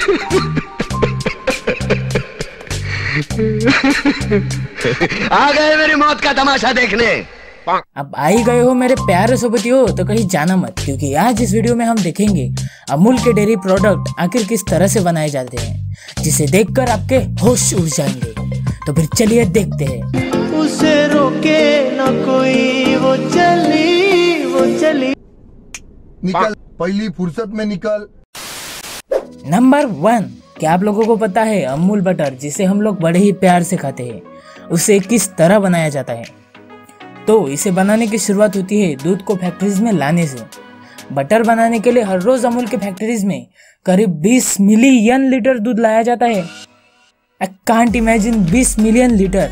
आ गए मेरी मौत का तमाशा देखने। अब आ ही गए हो मेरे प्यारे सोबतियों, तो कहीं जाना मत, क्योंकि आज इस वीडियो में हम देखेंगे अमूल के डेयरी प्रोडक्ट आखिर किस तरह से बनाए जाते हैं, जिसे देखकर आपके होश उड़ जाएंगे। तो फिर चलिए देखते हैं। उसे रोके न कोई, वो चली निकल, पहली फुर्सत में निकल। नंबर 1, क्या आप लोगों को पता है अमूल बटर, जिसे हम लोग बड़े ही प्यार से खाते हैं, उसे किस तरह बनाया जाता है? तो इसे बनाने की शुरुआत होती है दूध को फैक्ट्रीज में लाने से। बटर बनाने के लिए हर रोज अमूल के फैक्ट्रीज में करीब 20 मिलियन लीटर दूध लाया जाता है। I can't imagine 20 million litre,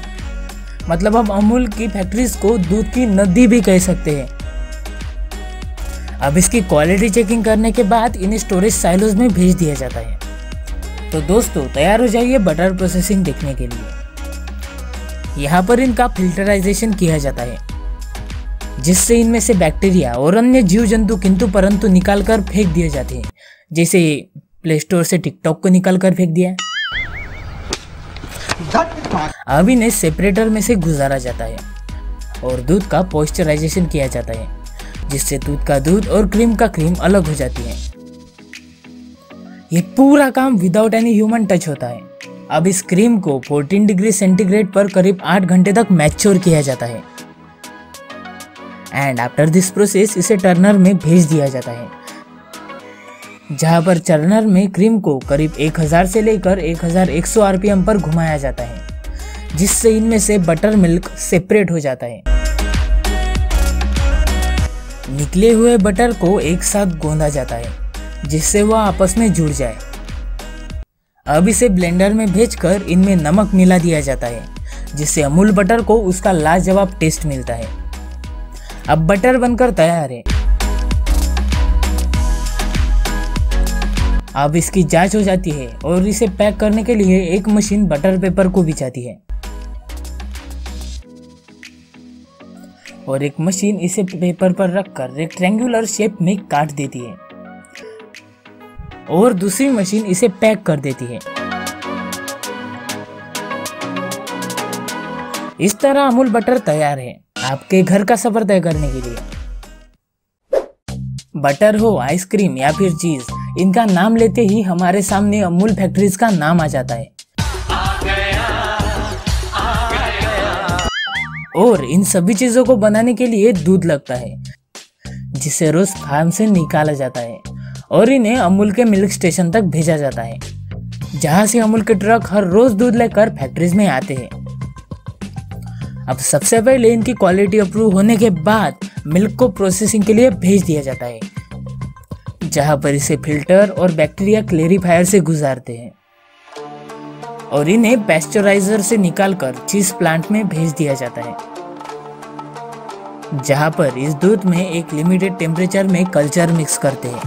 मतलब हम अमूल की फैक्ट्रीज को दूध की नदी भी कह सकते हैं। अब इसकी क्वालिटी चेकिंग करने के बाद इन्हें स्टोरेज साइलोज में भेज दिया जाता है। तो दोस्तों तैयार हो जाइए बटर प्रोसेसिंग देखने के लिए। यहाँ पर इनका फिल्टराइजेशन किया जाता है, जिससे इनमें से बैक्टीरिया और अन्य जीव जंतु किंतु परंतु निकाल कर फेंक दिए जाते हैं, जैसे प्ले स्टोर से टिकटॉक को निकाल कर फेंक दिया। अब इन्हें सेपरेटर में से गुजारा जाता है और दूध का पॉइस्चराइजेशन किया जाता है, जिससे दूध का दूध और क्रीम का क्रीम अलग हो जाती है। ये पूरा काम विदाउट एनी ह्यूमन टच होता है। अब इस क्रीम को 14 डिग्री सेंटीग्रेड पर करीब 8 घंटे तक मैच्योर किया जाता है एंड आफ्टर दिस प्रोसेस इसे टर्नर में भेज दिया जाता है, जहां पर टर्नर में क्रीम को करीब 1000 से लेकर 1100 आरपीएम पर घुमाया जाता है, जिससे इनमें से बटर मिल्क सेपरेट हो जाता है। निकले हुए बटर को एक साथ गोंदा जाता है, जिससे वह आपस में जुड़ जाए। अब इसे ब्लेंडर में भेजकर इनमें नमक मिला दिया जाता है, जिससे अमूल बटर को उसका लाजवाब टेस्ट मिलता है। अब बटर बनकर तैयार है। अब इसकी जांच हो जाती है और इसे पैक करने के लिए एक मशीन बटर पेपर को बिछाती है और एक मशीन इसे पेपर पर रखकर रेक्टेंगुलर शेप में काट देती है और दूसरी मशीन इसे पैक कर देती है। इस तरह अमूल बटर तैयार है आपके घर का सफर तय करने के लिए। बटर हो, आइसक्रीम या फिर चीज, इनका नाम लेते ही हमारे सामने अमूल फैक्ट्रीज का नाम आ जाता है। और इन सभी चीजों को बनाने के लिए दूध लगता है, जिसे रोज फार्म से निकाला जाता है और इन्हें अमूल के मिल्क स्टेशन तक भेजा जाता है, जहां से अमूल के ट्रक हर रोज दूध लेकर फैक्ट्रीज में आते हैं। अब सबसे पहले इनकी क्वालिटी अप्रूव होने के बाद मिल्क को प्रोसेसिंग के लिए भेज दिया जाता है, जहां पर इसे फिल्टर और बैक्टीरिया क्लेरिफायर से गुजारते हैं और इन्हें पैस्चराइजर से निकालकर चीज प्लांट में भेज दिया जाता है, जहां पर इस दूध में एक लिमिटेड टेम्परेचर में कल्चर मिक्स करते हैं।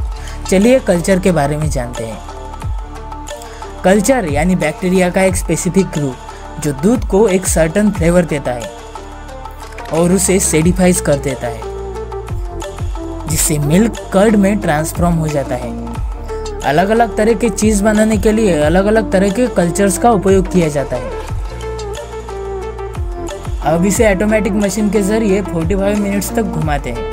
चलिए कल्चर के बारे में जानते हैं। कल्चर यानी बैक्टीरिया का एक स्पेसिफिक ग्रुप, जो दूध को एक सर्टेन फ्लेवर देता है और उसे सेडिफाइज कर देता है, जिससे मिल्क कर्ड में ट्रांसफॉर्म हो जाता है। अलग अलग तरह के चीज बनाने के लिए अलग अलग तरह के कल्चर्स का उपयोग किया जाता है। अब इसे ऑटोमेटिक मशीन के जरिए 45 मिनट्स तक घुमाते हैं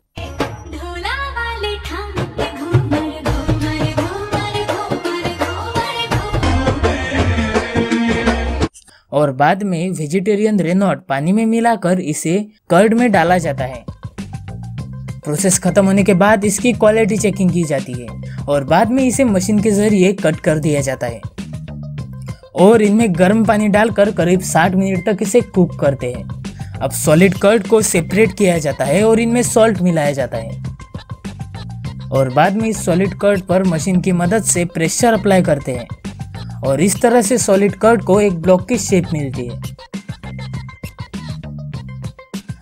और बाद में वेजिटेरियन रेनॉट पानी में मिलाकर इसे कर्ड में डाला जाता है। प्रोसेस खत्म होने के बाद इसकी क्वालिटी चेकिंग की जाती है और बाद में इसे मशीन के जरिए कट कर दिया जाता है और इनमें गर्म पानी डालकर करीब 60 मिनट तक इसे कुक करते हैं। अब सॉलिड कर्ड को सेपरेट किया जाता है और इनमें सॉल्ट मिलाया जाता है और बाद में इस सॉलिड कर्ड पर मशीन की मदद से प्रेशर अप्लाई करते हैं और इस तरह से सॉलिड कर्ड को एक ब्लॉक की शेप मिलती है।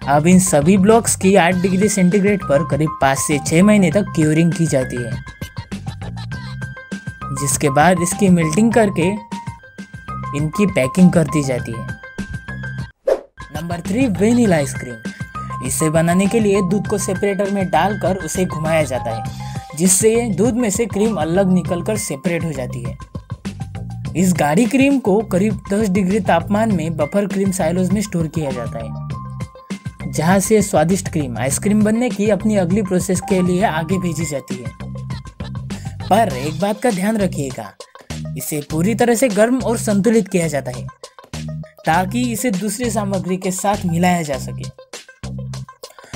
अब इन सभी ब्लॉक्स की 8 डिग्री सेंटीग्रेड पर करीब 5 से 6 महीने तक क्यूरिंग की जाती है, जिसके बाद इसकी मेल्टिंग करके इनकी पैकिंग कर दी जाती है। Number 3, vanilla ice cream. इसे बनाने के लिए दूध को सेपरेटर में डालकर उसे घुमाया जाता है, जिससे दूध में से क्रीम अलग निकलकर सेपरेट हो जाती है। इस गाढ़ी क्रीम को करीब 10 डिग्री तापमान में बफर क्रीम साइलोज में स्टोर किया जाता है, जहां से स्वादिष्ट क्रीम आइसक्रीम बनने की अपनी अगली प्रोसेस के लिए आगे भेजी जाती है। पर एक बात का ध्यान रखिएगा, इसे पूरी तरह से गर्म और संतुलित किया जाता है ताकि इसे दूसरी सामग्री के साथ मिलाया जा सके।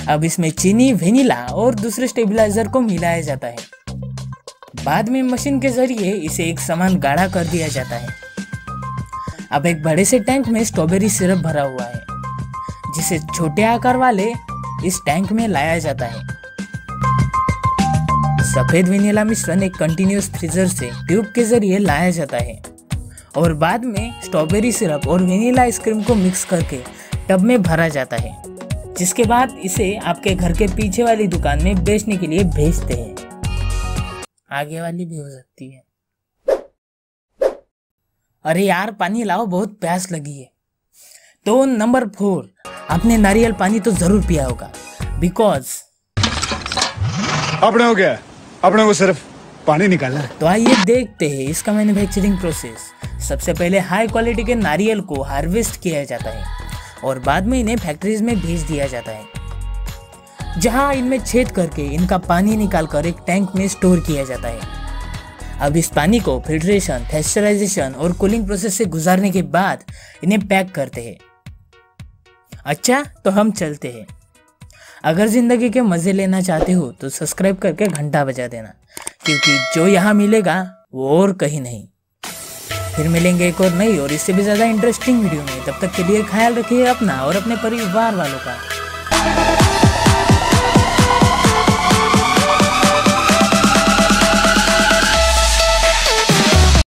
अब इसमें चीनी, वेनिला और दूसरे स्टेबलाइजर को मिलाया जाता है। बाद में मशीन के जरिए इसे एक समान गाढ़ा कर दिया जाता है। अब एक बड़े से टैंक में स्ट्रॉबेरी सिरप भरा हुआ है, जिसे छोटे आकार वाले इस टैंक में लाया जाता है। सफेद वेनिला मिश्रण एक कंटिन्यूअस फ्रीजर से ट्यूब के जरिए लाया जाता है और बाद में स्ट्रॉबेरी सिरप और वेनिला आइसक्रीम को मिक्स करके टब में भरा जाता है, जिसके बाद इसे आपके घर के पीछे वाली दुकान में बेचने के लिए भेजते हैं। आगे वाली भी हो सकती है। अरे यार पानी लाओ, बहुत प्यास लगी है। तो नंबर 4, आपने नारियल पानी तो जरूर पिया होगा, बिकॉज अपने हो गया, अपने को सिर्फ पानी निकालना है। तो आइए देखते हैं इसका मैन्युफैक्चरिंग प्रोसेस। सबसे पहले हाई क्वालिटी के नारियल को हार्वेस्ट किया जाता है और बाद में इन्हें फैक्ट्रीज में भेज दिया जाता है, जहां इनमें छेद करके इनका पानी निकालकर एक टैंक में स्टोर किया जाता है। अब इस पानी को फिल्ट्रेशन, पैस्चराइजेशन और कूलिंग प्रोसेस से गुजारने के बाद इन्हें पैक करते हैं। अच्छा, तो हम चलते हैं। अगर जिंदगी के मजे लेना चाहते हो तो सब्सक्राइब करके घंटा बजा देना, क्योंकि जो यहाँ मिलेगा वो और कहीं नहीं। फिर मिलेंगे एक और नई और इससे भी ज्यादा इंटरेस्टिंग वीडियो में। तब तक के लिए ख्याल रखिए अपना और अपने परिवार वालों का।